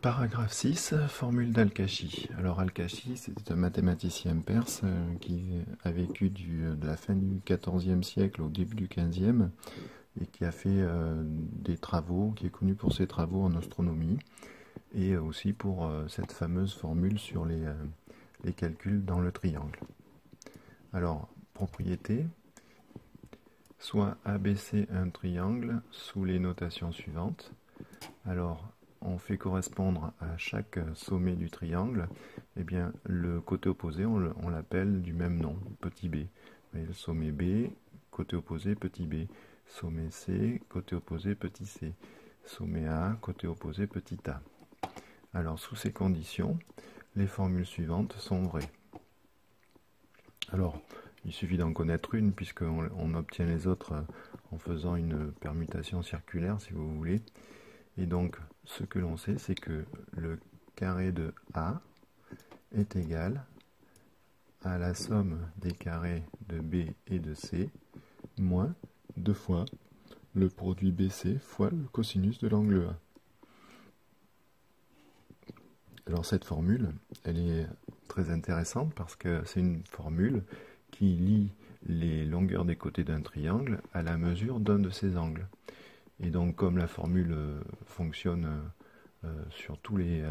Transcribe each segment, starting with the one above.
Paragraphe 6, formule d'Al-Kashi. Alors Al-Kashi, c'était un mathématicien perse qui a vécu de la fin du XIVe siècle au début du XVe et qui a fait des travaux, qui est connu pour ses travaux en astronomie et aussi pour cette fameuse formule sur les calculs dans le triangle. Alors, propriété, soit ABC un triangle sous les notations suivantes. Alors, on fait correspondre à chaque sommet du triangle, eh bien, le côté opposé, on l'appelle du même nom, petit b. Vous voyez, le sommet B, côté opposé, petit b. Sommet C, côté opposé, petit c. Sommet A, côté opposé, petit a. Alors, sous ces conditions, les formules suivantes sont vraies. Alors, il suffit d'en connaître une, puisqu'on obtient les autres en faisant une permutation circulaire, si vous voulez. Et donc, ce que l'on sait, c'est que le carré de A est égal à la somme des carrés de B et de C, moins 2 fois le produit BC fois le cosinus de l'angle A. Alors cette formule, elle est très intéressante parce que c'est une formule qui lie les longueurs des côtés d'un triangle à la mesure d'un de ses angles. Et donc, comme la formule fonctionne sur tous les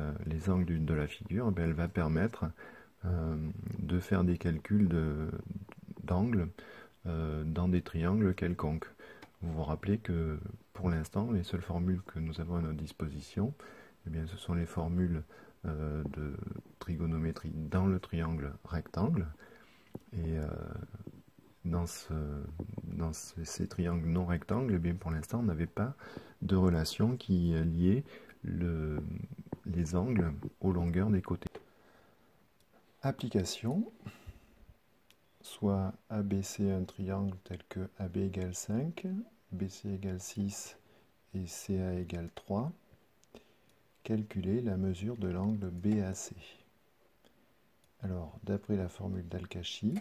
angles de la figure, elle va permettre de faire des calculs d'angles dans des triangles quelconques. Vous vous rappelez que pour l'instant, les seules formules que nous avons à notre disposition, eh bien, ce sont les formules de trigonométrie dans le triangle rectangle. Et dans ces triangles non rectangles, eh bien, pour l'instant, on n'avait pas de relation qui liait les angles aux longueurs des côtés. Application, soit ABC un triangle tel que AB égale 5, BC égale 6 et CA égale 3. Calculer la mesure de l'angle BAC. Alors, d'après la formule d'Al-Kashi,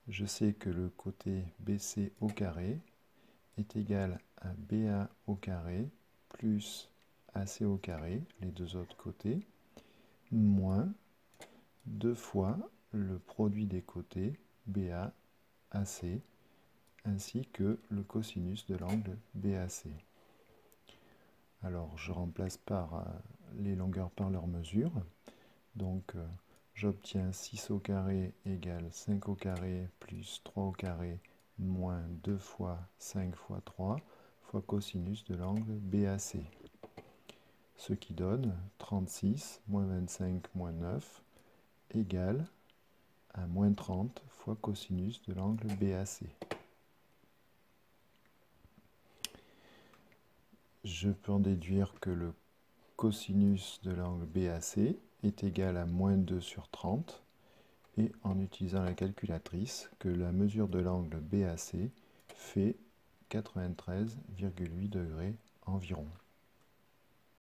je sais que le côté BC au carré est égal à BA au carré plus AC au carré, les deux autres côtés, moins 2 fois le produit des côtés BA, AC, ainsi que le cosinus de l'angle BAC. Alors, je remplace les longueurs par leur mesure. Donc, j'obtiens 6 au carré égale 5 au carré plus 3 au carré moins 2 fois 5 fois 3 fois cosinus de l'angle BAC. Ce qui donne 36 moins 25 moins 9 égale à moins 30 fois cosinus de l'angle BAC. Je peux en déduire que le cosinus de l'angle BAC est égal à moins 2 sur 30 et en utilisant la calculatrice que la mesure de l'angle BAC fait 93,8 degrés environ.